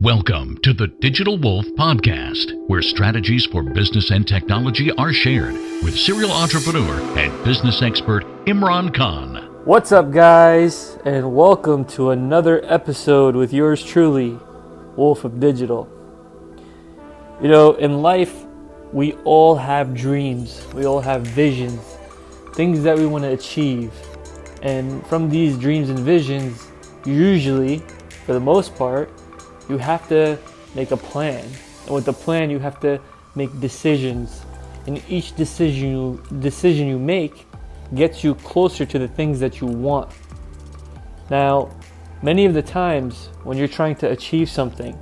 Welcome to the Digital Wolf Podcast, where strategies for business and technology are shared with serial entrepreneur and business expert Imran Khan. What's up, guys, and welcome to another episode with yours truly, Wolf of Digital. You know, in life, we all have dreams, we all have visions, things that we want to achieve. And from these dreams and visions, usually, for the most part, you have to make a plan. And with the plan, you have to make decisions. And each decision you make gets you closer to the things that you want. Now, many of the times when you're trying to achieve something,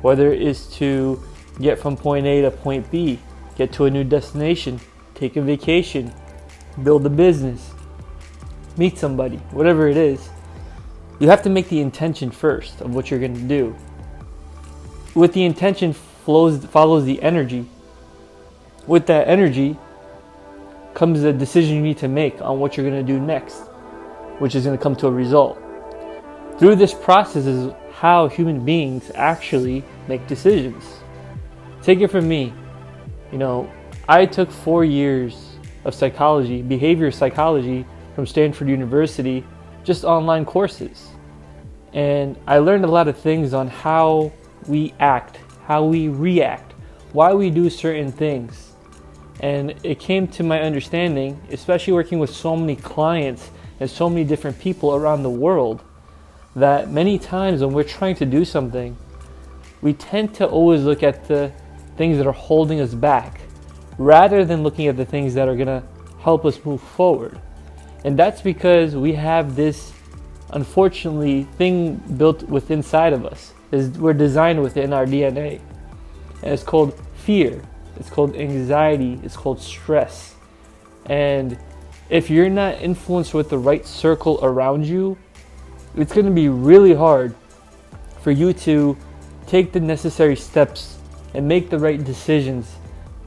whether it is to get from point A to point B, get to a new destination, take a vacation, build a business, meet somebody, whatever it is, you have to make the intention first of what you're going to do. With the intention follows the energy. With that energy comes the decision you need to make on what you're going to do next, which is going to come to a result. Through this process is how human beings actually make decisions. Take it from me. You know, I took 4 years of psychology, behavior psychology from Stanford University, just online courses. And I learned a lot of things on how we act, how we react, why we do certain things. And it came to my understanding, especially working with so many clients and so many different people around the world, that many times when we're trying to do something, we tend to always look at the things that are holding us back, rather than looking at the things that are going to help us move forward. And that's because we have this, unfortunately, thing built within inside of us. We're designed within our DNA. And it's called fear. It's called anxiety. It's called stress. And if you're not influenced with the right circle around you, it's going to be really hard for you to take the necessary steps and make the right decisions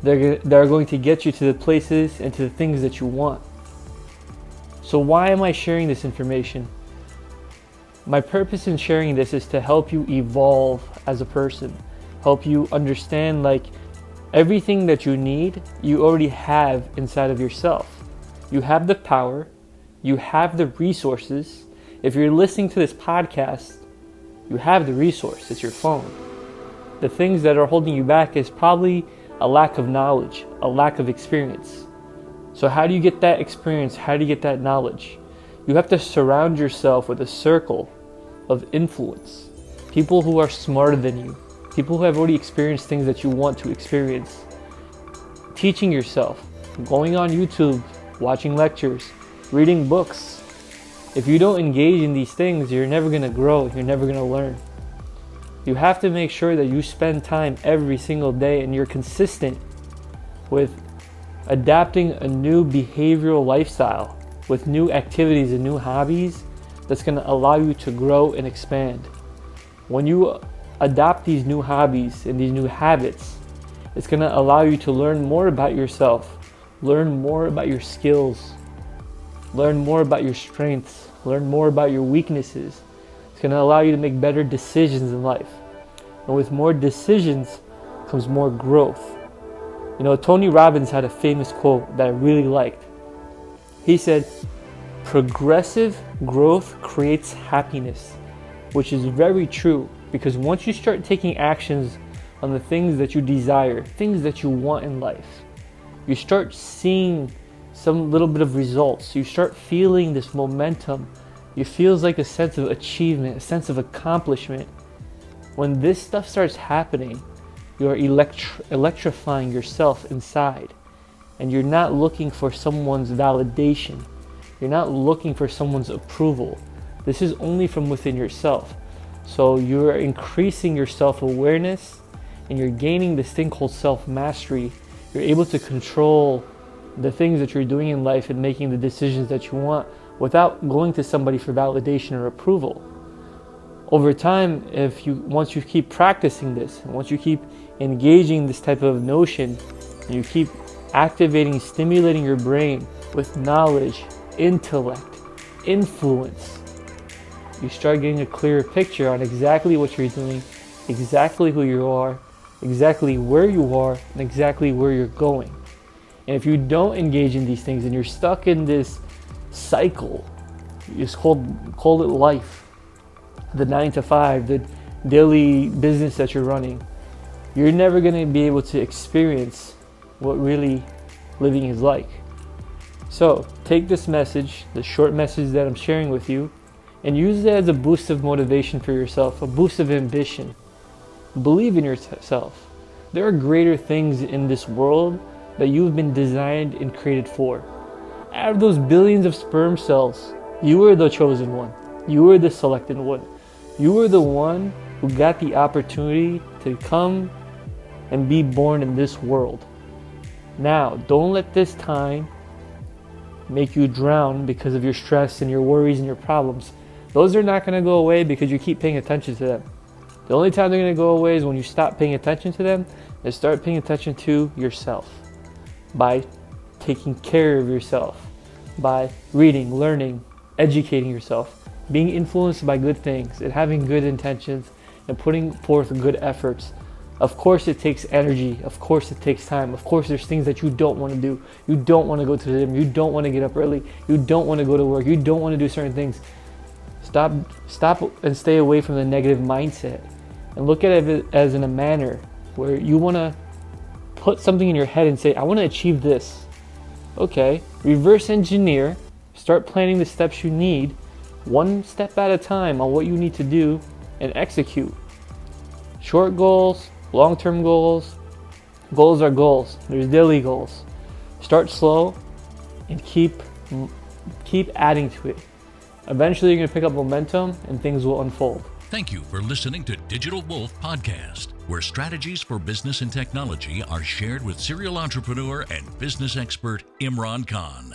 that are going to get you to the places and to the things that you want. So why am I sharing this information? My purpose in sharing this is to help you evolve as a person, help you understand like everything that you need, you already have inside of yourself. You have the power, you have the resources. If you're listening to this podcast, you have the resource, it's your phone. The things that are holding you back is probably a lack of knowledge, a lack of experience. So how do you get that experience? How do you get that knowledge? You have to surround yourself with a circle of influence. People who are smarter than you. People who have already experienced things that you want to experience. Teaching yourself. Going on YouTube. Watching lectures. Reading books. If you don't engage in these things, you're never going to grow. You're never going to learn. You have to make sure that you spend time every single day and you're consistent with adapting a new behavioral lifestyle with new activities and new hobbies that's going to allow you to grow and expand. When you adopt these new hobbies and these new habits, it's going to allow you to learn more about yourself, learn more about your skills, learn more about your strengths, learn more about your weaknesses. It's going to allow you to make better decisions in life. And with more decisions comes more growth. You know, Tony Robbins had a famous quote that I really liked. He said, "Progressive growth creates happiness," which is very true, because once you start taking actions on the things that you desire, things that you want in life, you start seeing some little bit of results. You start feeling this momentum. It feels like a sense of achievement, a sense of accomplishment. When this stuff starts happening, you're electrifying yourself inside. And you're not looking for someone's validation. You're not looking for someone's approval. This is only from within yourself. So you're increasing your self-awareness and you're gaining this thing called self-mastery. You're able to control the things that you're doing in life and making the decisions that you want without going to somebody for validation or approval. Over time, once you keep practicing this, and once you keep engaging this type of notion, and you keep activating, stimulating your brain with knowledge, intellect, influence, you start getting a clearer picture on exactly what you're doing exactly who you are, exactly where you are, and exactly where you're going. And if you don't engage in these things and you're stuck in this cycle, you just call it life, the 9 to 5, the daily business that you're running, you're never going to be able to experience what really living is like. So take this message, the short message that I'm sharing with you, and use it as a boost of motivation for yourself, a boost of ambition. Believe in yourself. There are greater things in this world that you've been designed and created for. Out of those billions of sperm cells, you were the chosen one. You were the selected one. You were the one who got the opportunity to come and be born in this world. Now, don't let this time make you drown because of your stress and your worries and your problems. Those are not going to go away because you keep paying attention to them. The only time they're going to go away is when you stop paying attention to them and start paying attention to yourself. By taking care of yourself, by reading, learning, educating yourself, being influenced by good things and having good intentions and putting forth good efforts. Of course it takes energy, of course it takes time, of course there's things that you don't want to do. You don't want to go to the gym, you don't want to get up early, you don't want to go to work, you don't want to do certain things. Stop and stay away from the negative mindset and look at it as in a manner where you want to put something in your head and say, I want to achieve this. Okay, reverse engineer, start planning the steps you need, one step at a time on what you need to do and execute. Short goals, long-term goals. Goals are goals. There's daily goals. Start slow and keep adding to it. Eventually you're going to pick up momentum and things will unfold. Thank you for listening to Digital Wolf Podcast, where strategies for business and technology are shared with serial entrepreneur and business expert Imran Khan.